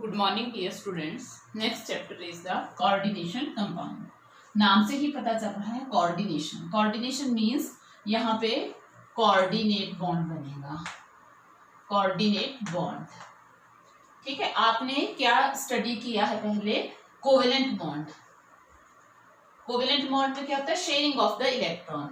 Good morning dear students. Next chapter is the coordination compound. नाम से ही पता चल रहा है कोऑर्डिनेशन। कोऑर्डिनेशन मीन्स यहाँ पे कोऑर्डिनेट बॉन्ड बनेगा, कोऑर्डिनेट बॉन्ड। ठीक है, आपने क्या स्टडी किया है पहले? Covalent bond. कोवेलेंट बॉन्ड में क्या होता है? Sharing of the electron.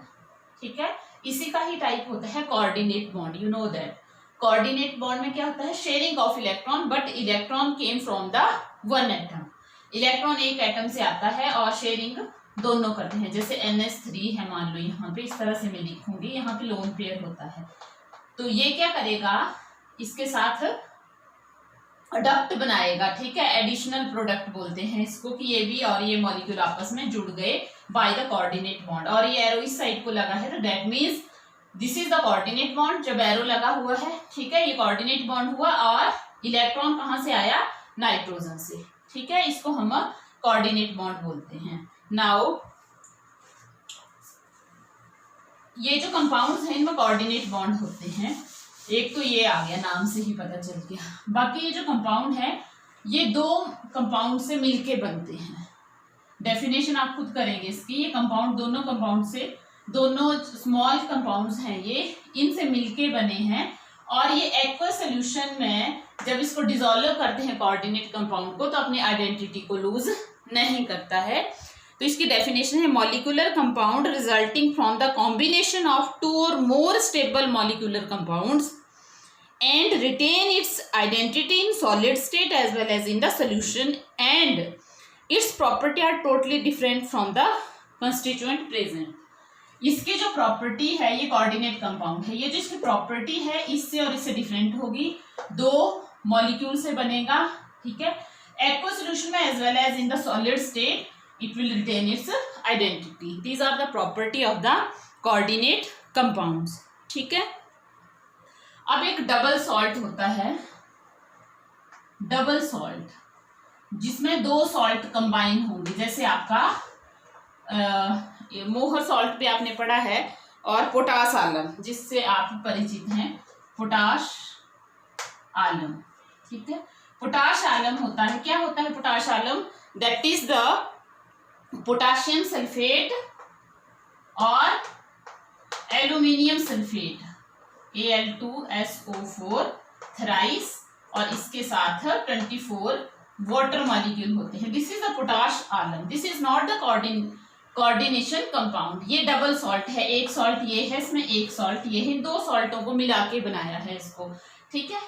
ठीक है, इसी का ही टाइप होता है coordinate bond. You know that coordinate bond में क्या होता है? Sharing of electron, but electron came from the one atom. Electron एक एटम से आता है और शेयरिंग दोनों करते हैं। जैसे NH3 है, मान लो यहाँ पे इस तरह से मैं लिखूंगी, यहाँ पे लोन पेयर होता है, तो ये क्या करेगा? इसके साथ अडक्ट बनाएगा। ठीक है, एडिशनल प्रोडक्ट बोलते हैं इसको, कि ये भी और ये मॉलिक्यूल आपस में जुड़ गए बाय द कोऑर्डिनेट बॉन्ड। और ये एरो इस साइड को लगा है, तो that means this is the coordinate bond. जब एरो लगा हुआ है, ठीक है, ये कोऑर्डिनेट बॉन्ड हुआ और इलेक्ट्रॉन कहाँ से आया? नाइट्रोजन से। ठीक है, इसको हम कोऑर्डिनेट बॉन्ड बोलते हैं। नाउ ये जो कंपाउंड्स हैं इनमें कोऑर्डिनेट बॉन्ड होते हैं। एक तो ये आ गया, नाम से ही पता चल गया। बाकी ये जो कंपाउंड है ये दो कंपाउंड से मिलके बनते हैं। डेफिनेशन आप खुद करेंगे इसकी। ये कंपाउंड दोनों कंपाउंड से, दोनों स्मॉल कंपाउंड्स हैं, ये इनसे मिलके बने हैं। और ये एक्वस सॉल्यूशन में जब इसको डिसॉल्व करते हैं कोऑर्डिनेट कंपाउंड को, तो अपनी आइडेंटिटी को लूज नहीं करता है। तो इसकी डेफिनेशन है molecular compound resulting from the combination of two और more stable molecular compounds and retain its identity in solid state as well as in the solution, and its property are totally different from the constituent present. इसकी जो property है, ये coordinate compound है, ये जो इसकी property है इससे और इससे डिफरेंट होगी। दो मॉलिक्यूल से बनेगा। ठीक है, एक्वस सॉल्यूशन में as well as in the solid state it will retain its identity. These are the property of the coordinate compounds. ठीक है, अब एक डबल सॉल्ट होता है, डबल सॉल्ट, जिसमें दो सॉल्ट कंबाइन होंगे। जैसे आपका मोहर सॉल्ट पे आपने पढ़ा है, और पोटाश आलम जिससे आप परिचित हैं, पोटाश आलम। ठीक है, पोटाश आलम होता है, क्या होता है potash Alam? That is the potassium sulphate और एल्यूमिनियम सल्फेट, Al2SO4 थ्राइस, और इसके साथ 24 वाटर मॉलिक्यूल होते हैं। This is the potash Alam. This is not the coordination compound. ये डबल सॉल्ट है, एक सॉल्ट ये है, इसमें एक सॉल्ट ये है, दो सॉल्टों को मिला के बनाया है इसको। ठीक है,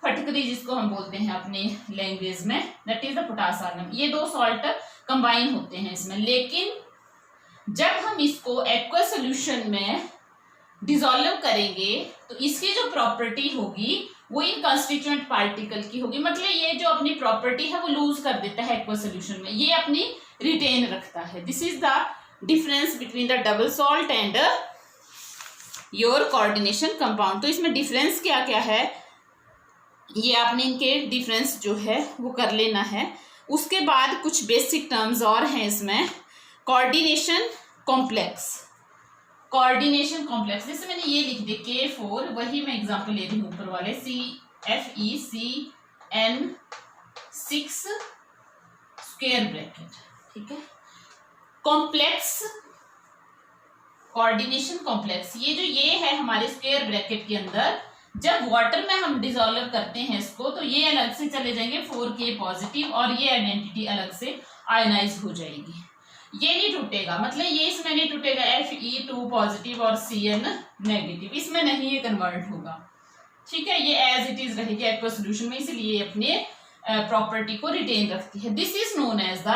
फटकरी जिसको हम बोलते हैं अपने लैंग्वेज में, दैट इज द पोटाश आलम। ये दो सॉल्ट कंबाइन होते हैं इसमें। लेकिन जब हम इसको एक्वस सॉल्यूशन में डिसॉल्व करेंगे तो इसकी जो प्रॉपर्टी होगी वो इन कंस्टिट्यूएंट पार्टिकल की होगी। मतलब ये जो अपनी प्रॉपर्टी है वो लूज कर देता है एक्वस सॉल्यूशन में, ये अपनी रिटेन रखता है। This is the difference between the double salt and your coordination compound. तो इसमें डिफरेंस क्या क्या है, ये आपने इनके डिफरेंस जो है वो कर लेना है। उसके बाद कुछ बेसिक टर्म्स और हैं इसमें। कोऑर्डिनेशन कॉम्प्लेक्स, कोऑर्डिनेशन कॉम्प्लेक्स, जैसे मैंने ये लिख दिया K4, वही मैं एग्जांपल ले रही हूँ ऊपर वाले, CFECN6 स्क्वायर ब्रैकेट। ठीक है, कॉम्प्लेक्स, कोऑर्डिनेशन कॉम्प्लेक्स, ये जो ये है हमारे स्क्वायर ब्रैकेट के अंदर, जब वाटर में हम डिसॉल्व करते हैं इसको, तो ये अलग से चले जाएंगे 4K पॉजिटिव, और ये आइडेंटिटी अलग से आयनाइज हो जाएगी। ये नहीं टूटेगा, मतलब ये इसमें नहीं टूटेगा, Fe2 पॉजिटिव और Cn नेगेटिव, इसमें नहीं ये कन्वर्ट होगा। ठीक है, ये एज इट इज रहेगी एक्वस सॉल्यूशन में, इसलिए अपने प्रॉपर्टी को रिटेन रखती है। This is known as the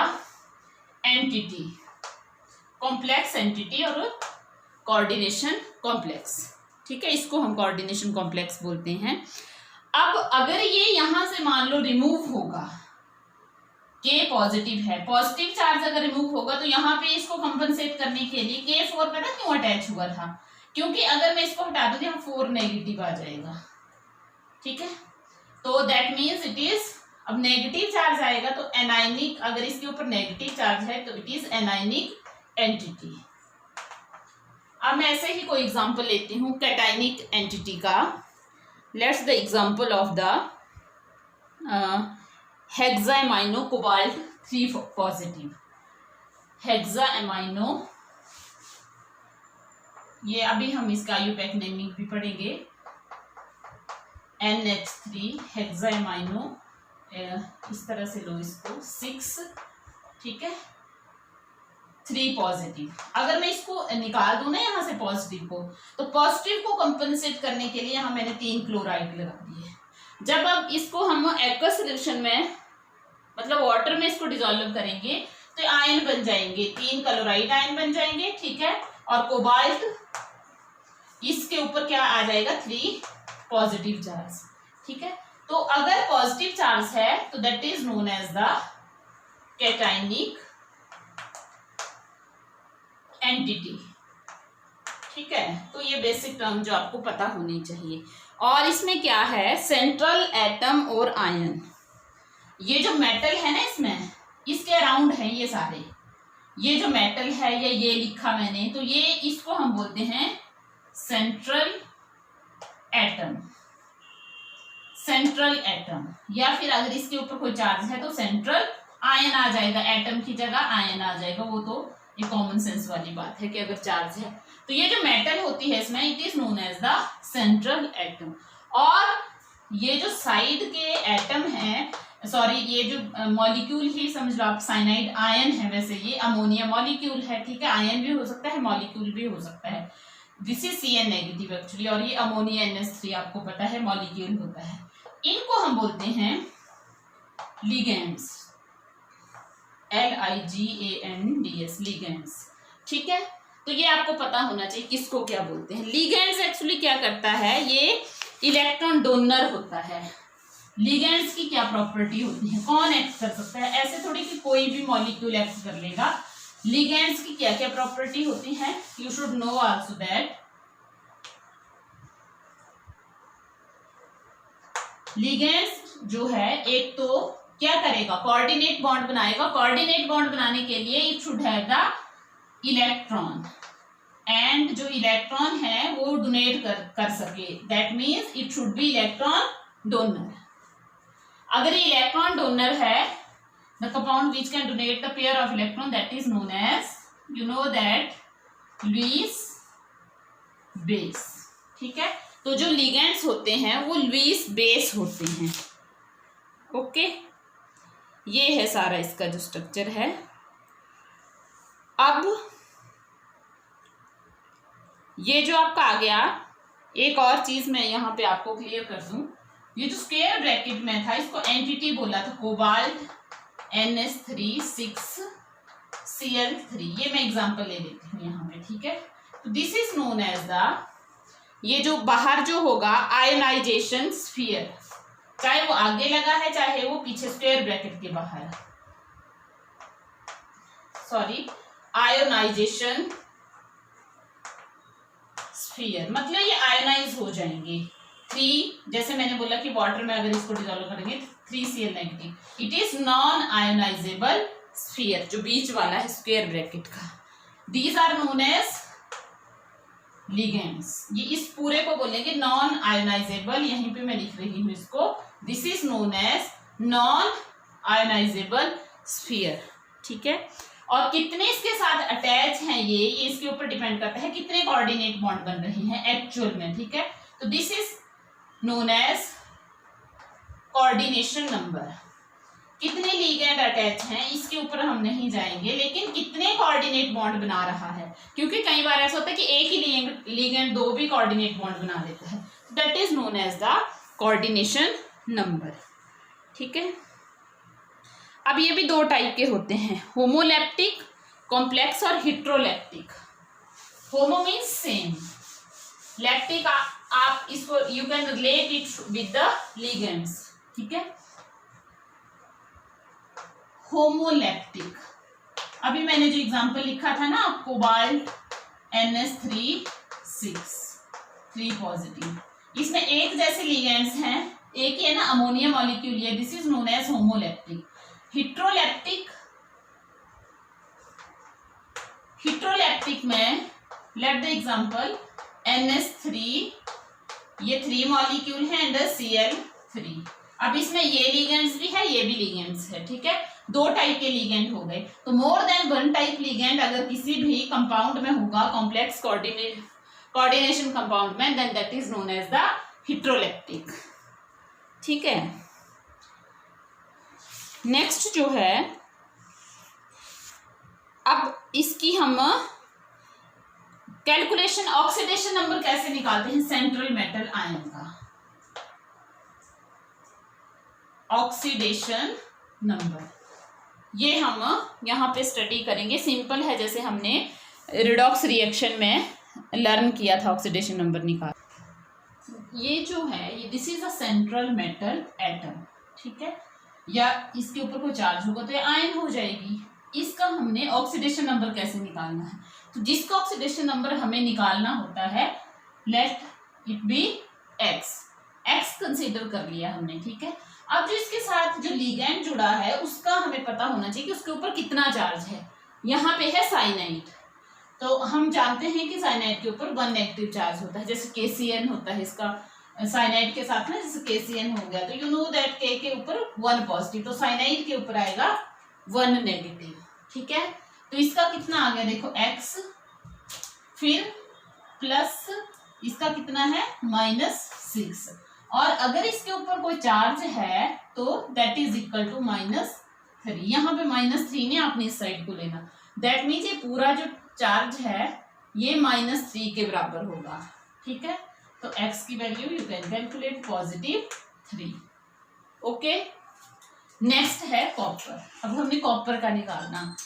entity, complex entity और कोऑर्डिनेशन कॉम्प्लेक्स। ठीक है, इसको हम कोऑर्डिनेशन कॉम्प्लेक्स बोलते हैं। अब अगर ये यहां से मान लो रिमूव होगा, K पॉजिटिव है, पॉजिटिव चार्ज अगर रिमूव होगा, तो यहाँ पे इसको कंपनसेट करने के लिए K4 पता क्यों अटैच हुआ था? क्योंकि अगर मैं इसको हटा दूं, यहाँ 4 नेगेटिव आ जाएगा। ठीक है, तो दैट मीन्स इट इज, अब नेगेटिव चार्ज आएगा तो एनायनिक, अगर इसके ऊपर नेगेटिव चार्ज है तो इट इज एनायनिक एंटिटी। अब मैं ऐसे ही कोई एग्जांपल लेती हूँ कैटायनिक एंटिटी का। Let's the example of the hexaammine cobalt 3 positive, hexaammine, ये अभी हम इसका आईयूपैक नेमिंग भी पढ़ेंगे, NH3 हेक्साएमाइनो, इस तरह से लो इसको 6, ठीक है, 3 पॉजिटिव। अगर मैं इसको निकाल दूं ना यहाँ से पॉजिटिव को, तो पॉजिटिव को कंपनसेट करने के लिए यहाँ मैंने 3 क्लोराइड लगा दिए। जब अब इसको हम एक्वस सॉल्यूशन में मतलब वाटर में इसको डिसॉल्व करेंगे तो आयन बन जाएंगे, 3 क्लोराइड आयन बन जाएंगे, ठीक है, और कोबाल्ट इसके ऊपर क्या आ जाएगा 3 पॉजिटिव चार्ज, ठीक है। तो अगर पॉजिटिव चार्ज है तो that is known as the cationic entity, ठीक है। तो ये बेसिक टर्म जो आपको पता होनी चाहिए। और इसमें क्या है, सेंट्रल एटम और आयन, ये जो मेटल है ना इसमें, इसके अराउंड है ये सारे, ये जो मेटल है या ये लिखा मैंने, तो ये इसको हम बोलते हैं सेंट्रल एटम, सेंट्रल एटम, या फिर अगर इसके ऊपर कोई चार्ज है तो सेंट्रल आयन आ जाएगा, एटम की जगह आयन आ जाएगा, वो तो ये कॉमन सेंस वाली बात है कि अगर चार्ज है तो ये जो मेटल होती है इसमें it is known as the central atom. और ये जो साइड के एटम है, सॉरी ये जो मॉलिक्यूल ही समझ लो आप, साइनाइड आयन है, वैसे ये अमोनिया मॉलिक्यूल है, ठीक है, आयन भी हो सकता है मॉलिक्यूल भी हो सकता है, this is Cn negative actually, और ये अमोनिया NH3 आपको पता है मॉलिक्यूल होता है। इनको हम बोलते हैं लिगेंड्स, LIGANDS, लिगेंड्स, ठीक है। तो ये आपको पता होना चाहिए किसको क्या बोलते हैं। लिगेंड्स एक्चुअली क्या करता है, ये इलेक्ट्रॉन डोनर होता है। लिगेंड्स की क्या प्रॉपर्टी होती है, कौन एक्ट कर सकता है, ऐसे थोड़ी कि कोई भी मॉलिक्यूल एक्ट कर लेगा। लिगेंड्स की क्या क्या प्रॉपर्टी होती है, you should know also that ligands जो है एक तो क्या करेगा, कोऑर्डिनेट बॉन्ड बनाएगा। कोऑर्डिनेट बॉन्ड बनाने के लिए it should have the electron, and जो इलेक्ट्रॉन है वो डोनेट कर सके, that means it should be electron donor. अगर ये इलेक्ट्रॉन डोनर है, the compound which can donate the pair of electron, that is known as, you know that, Lewis base, ठीक है। तो जो लिगेंड्स होते हैं वो लुईस बेस होते हैं, ओके। ये है सारा इसका जो स्ट्रक्चर है। अब ये जो आपका आ गया, एक और चीज मैं यहाँ पे आपको क्लियर कर दूं, ये जो स्क्वायर ब्रैकेट में था इसको एंटिटी बोला था, कोबाल्ट NH3 6Cl3, ये मैं एग्जांपल ले लेती हूँ यहाँ पे, ठीक है। तो this is known as the, ये जो बाहर जो होगा आयनाइजेशन स्फीयर, चाहे वो आगे लगा है चाहे वो पीछे स्क्वायर ब्रैकेट के बाहर, सॉरी, आयोनाइजेशन स्फीयर, मतलब ये आयोनाइज हो जाएंगे। 3, जैसे मैंने बोला कि वाटर में अगर इसको डिसॉल्व करेंगे 3Cl negative, it is non ionisable sphere, जो बीच वाला है स्क्वायर ब्रैकेट का, these are known as ligands. ये इस पूरे को बोलेंगे नॉन आयोनाइजेबल, यहीं पे मैं लिख रही हूँ इसको, this is known as non ionisable sphere, ठीक है। और कितने इसके साथ अटैच हैं ये इसके ऊपर डिपेंड करता है कितने कोऑर्डिनेट बॉन्ड बन रहे हैं एक्चुअल में, ठीक है। तो this is known as coordination number. कितने लिगेंड अटैच हैं इसके ऊपर हम नहीं जाएंगे, लेकिन कितने कोऑर्डिनेट बॉन्ड बना रहा है, क्योंकि कई बार ऐसा होता है कि एक ही लिगेंड 2 भी कोऑर्डिनेट बॉन्ड बना देता है, that is known as the coordination number, ठीक है। अब ये भी 2 टाइप के होते हैं, होमोलैप्टिक कॉम्प्लेक्स और हेट्रोलैप्टिक। होमो मीन्स सेम, लैप्टिक आप इसको you can relate it with the ligands, ठीक है। होमोलैप्टिक, अभी मैंने जो एग्जांपल लिखा था ना, कोबाल्ट NH3 6 पॉजिटिव, इसमें एक जैसे लिगेंड्स हैं, एक ही है ना, अमोनिया मॉलिक्यूल, ये this is known as homoleptic. Heteroleptic में लेट द एग्जांपल NH3, ये 3 मॉलिक्यूल है एंड Cl3, अब इसमें ये लिगेंड्स भी है, ये भी लिगेंड्स है, ठीक है, 2 टाइप के लिगेंड हो गए। तो मोर देन 1 टाइप लिगेंड अगर किसी भी कंपाउंड में होगा, कॉम्प्लेक्स कोऑर्डिनेशन कंपाउंड में, then that is known as the heteroleptic, ठीक है। नेक्स्ट जो है, अब इसकी हम कैलकुलेशन, ऑक्सीडेशन नंबर कैसे निकालते हैं सेंट्रल मेटल आयन का। ऑक्सीडेशन नंबर ये हम यहाँ पे स्टडी करेंगे, सिंपल है, जैसे हमने रिडॉक्स रिएक्शन में लर्न किया था ऑक्सीडेशन नंबर निकाल। ये जो है, ये this is a central metal atom, ठीक है, या इसके ऊपर कोई चार्ज होगा तो ये आयन हो जाएगी। इसका हमने ऑक्सीडेशन नंबर कैसे निकालना है, तो जिसका ऑक्सीडेशन नंबर हमें निकालना होता है, let it be x consider कर लिया हमने, ठीक है। अब जो इसके साथ जो लिगैंड जुड़ा है उसका हमें पता होना चाहिए कि उसके ऊपर कितना चार्ज है। यहाँ पे है साइनाइड, तो हम जानते हैं कि साइनाइड के ऊपर 1 नेगेटिव चार्ज होता है, जैसे KCN होता है इसका साइनाइड के साथ ना, जैसे KCN हो गया, तो यू नो दैट K के ऊपर 1 पॉजिटिव, तो साइनाइड के ऊपर आएगा 1 नेगेटिव, ठीक है। तो इसका कितना आ गया, देखो X, फिर प्लस इसका कितना है -6, और अगर इसके ऊपर कोई चार्ज है तो दैट इज इक्वल टू -3। यहाँ पे -3 ने आपने इस साइड को लेना, दैट मीन्स ये पूरा जो चार्ज है ये -3 के बराबर होगा, ठीक है। तो x की value you can calculate +3, okay. Next है कॉपर। अब हमने कॉपर का निकालना।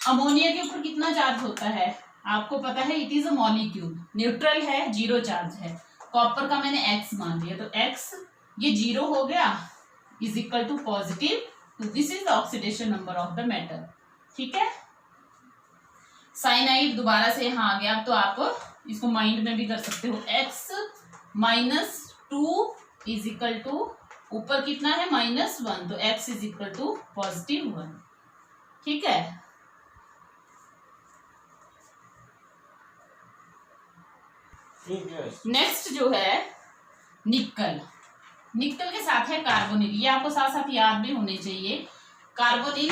अमोनिया के ऊपर कितना चार्ज होता है आपको पता है, it is a molecule, neutral है, 0 चार्ज है। कॉपर का मैंने x मान लिया, तो x ये 0 हो गया, इज इक्वल टू पॉजिटिव, तो this is the oxidation number of the metal, ठीक है। साइनाइड दोबारा से यहाँ आ गया, तो आप इसको माइंड में भी कर सकते हो, x -2 इज इक्वल टू ऊपर कितना है -1, तो x इज इक्वल टू +1, ठीक है। नेक्स्ट जो है निकल। निकल के साथ है कार्बोनिल, ये आपको साथ साथ याद भी होने चाहिए। कार्बोनिल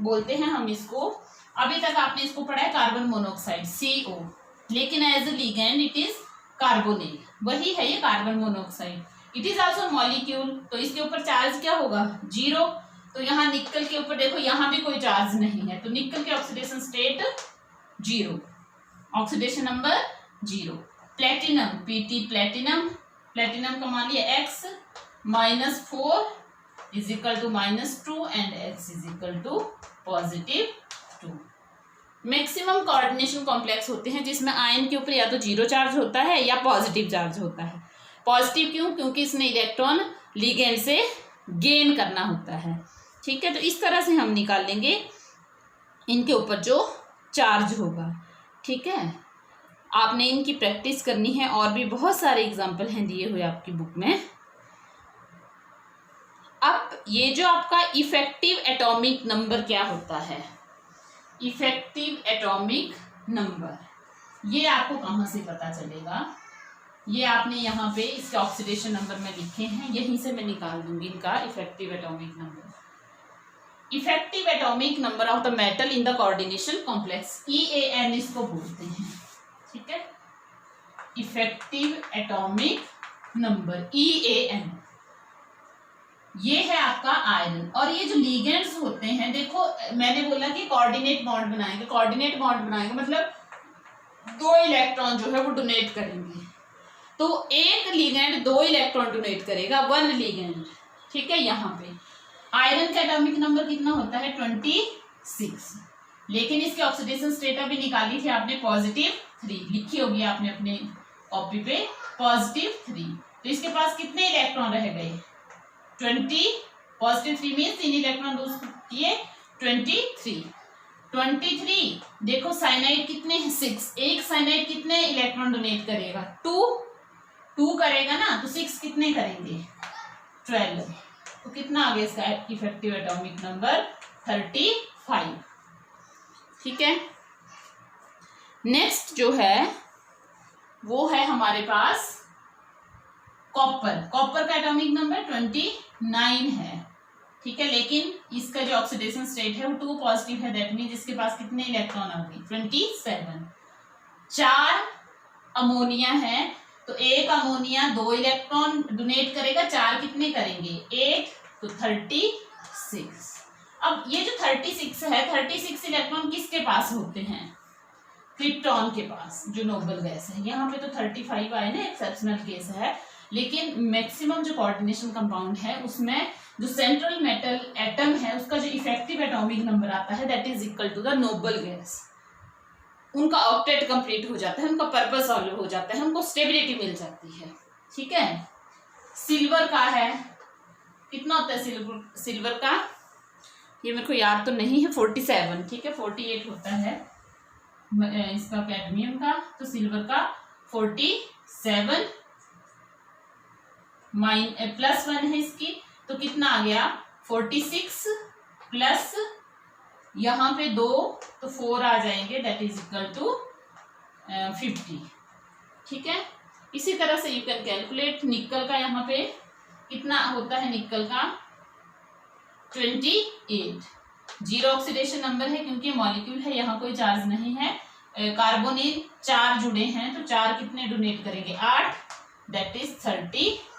बोलते हैं हम इसको, अभी तक आपने इसको पढ़ा है कार्बन मोनोऑक्साइड CO, लेकिन as a ligand it is carbonyl, वही है ये carbon monoxide. It is also molecule, तो इसके ऊपर चार्ज क्या होगा 0, तो यहाँ निकल के ऊपर देखो यहाँ भी कोई चार्ज नहीं है, तो निकल के oxidation state 0, oxidation number 0। Platinum Pt platinum, platinum का मान लिया x -4 is equal to -2 and x is equal to +2। Maximum coordination complex होते हैं जिसमें आयन के ऊपर या तो 0 चार्ज होता है या पॉजिटिव चार्ज होता है। पॉजिटिव क्यों, क्योंकि इसने इलेक्ट्रॉन लिगेंड से गेन करना होता है, ठीक है। तो इस तरह से हम निकाल लेंगे इनके ऊपर जो चार्ज होगा, ठीक है। आपने इनकी प्रैक्टिस करनी है, और भी बहुत सारे एग्जाम्पल हैं दिए हुए आपकी बुक में। अब ये जो आपका इफेक्टिव एटॉमिक नंबर क्या होता है, इफेक्टिव एटॉमिक नंबर, ये आपको कहाँ से पता चलेगा, ये आपने यहाँ पे इसके ऑक्सीडेशन नंबर में लिखे हैं, यहीं से मैं निकाल दूंगी इनका effective atomic number. Effective atomic number of the metal in the coordination complex, EAN इसको बोलते हैं, ठीक है। इफेक्टिव एटॉमिक नंबर EAN, ये है आपका आयरन। और ये जो लिगेंड्स होते हैं, देखो मैंने बोला कि कोऑर्डिनेट बॉन्ड बनाएंगे, कोऑर्डिनेट बॉन्ड बनाएंगे मतलब 2 इलेक्ट्रॉन जो है वो डोनेट करेंगे, तो एक लिगेंड 2 इलेक्ट्रॉन डोनेट करेगा, 1 लिगेंड, ठीक है। यहाँ पे आयरन का एटॉमिक नंबर कितना होता है 26, लेकिन इसके ऑक्सीडेशन स्टेट अभी निकाली थी आपने +3 लिखी होगी आपने अपने कॉपी पे +3, तो इसके पास कितने इलेक्ट्रॉन रह गए 20, +3 मीन्स 3 इलेक्ट्रॉन लूज किए 23। देखो साइनाइड कितने हैं 6, एक साइनाइड कितने इलेक्ट्रॉन डोनेट करेगा 2 करेगा ना, तो 6 कितने करेंगे 12, तो कितना आ गया इसका इफेक्टिव एटॉमिक नंबर 35, ठीक है। नेक्स्ट जो है वो है हमारे पास कॉपर का एटॉमिक नंबर 29 है, ठीक है, लेकिन इसका जो ऑक्सीडेशन स्टेट है वो 2 पॉजिटिव है, दैट मीन इसके पास कितने इलेक्ट्रॉन आ गए 27। 4 अमोनिया है, तो एक अमोनिया 2 इलेक्ट्रॉन डोनेट करेगा, 4 कितने करेंगे 8, तो 36। अब ये जो 36 है, 36 इलेक्ट्रॉन किसके पास होते हैं, क्रिप्टॉन के पास, जो नोबल गैस है। यहाँ पे तो 35 आए ना, एक्सेप्शनल केस है, लेकिन मैक्सिमम जो कोऑर्डिनेशन कंपाउंड है उसमें जो सेंट्रल मेटल एटम है उसका जो इफेक्टिव एटॉमिक नंबर आता है that is equal to the noble gas. उनका ऑक्टेट कंप्लीट हो जाता है, उनका पर्पस सॉल्व हो जाता है, उनको स्टेबिलिटी मिल जाती है, ठीक है। सिल्वर का है, कितना होता है सिल्वर का, ये मेरे को याद तो नहीं है, 47, ठीक है, 48 होता है इसका कैडमियम का, तो सिल्वर का 47 +1 है इसकी, तो कितना आ गया 46 प्लस यहाँ पे 2, तो 4 आ जाएंगे, दैट इज इक्वल टू 50, ठीक है। इसी तरह से यू कैन कैलकुलेट निकल का, यहाँ पे कितना होता है निकल का 28, 0 ऑक्सीडेशन नंबर है क्योंकि मॉलिक्यूल है, यहाँ कोई चार्ज नहीं है। कार्बोनिल 4 जुड़े हैं, तो 4 कितने डोनेट करेंगे 8, दैट इज 36।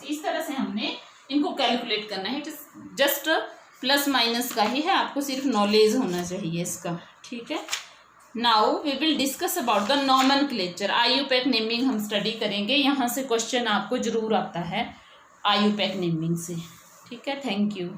इस तरह से हमने इनको कैलकुलेट करना है, जस्ट प्लस माइनस का ही है, आपको सिर्फ नॉलेज होना चाहिए इसका, ठीक है। Now we will discuss about the nomenclature. IUPAC naming हम स्टडी करेंगे, यहाँ से क्वेश्चन आपको जरूर आता है आईयूपैक नेमिंग से, ठीक है। Thank you.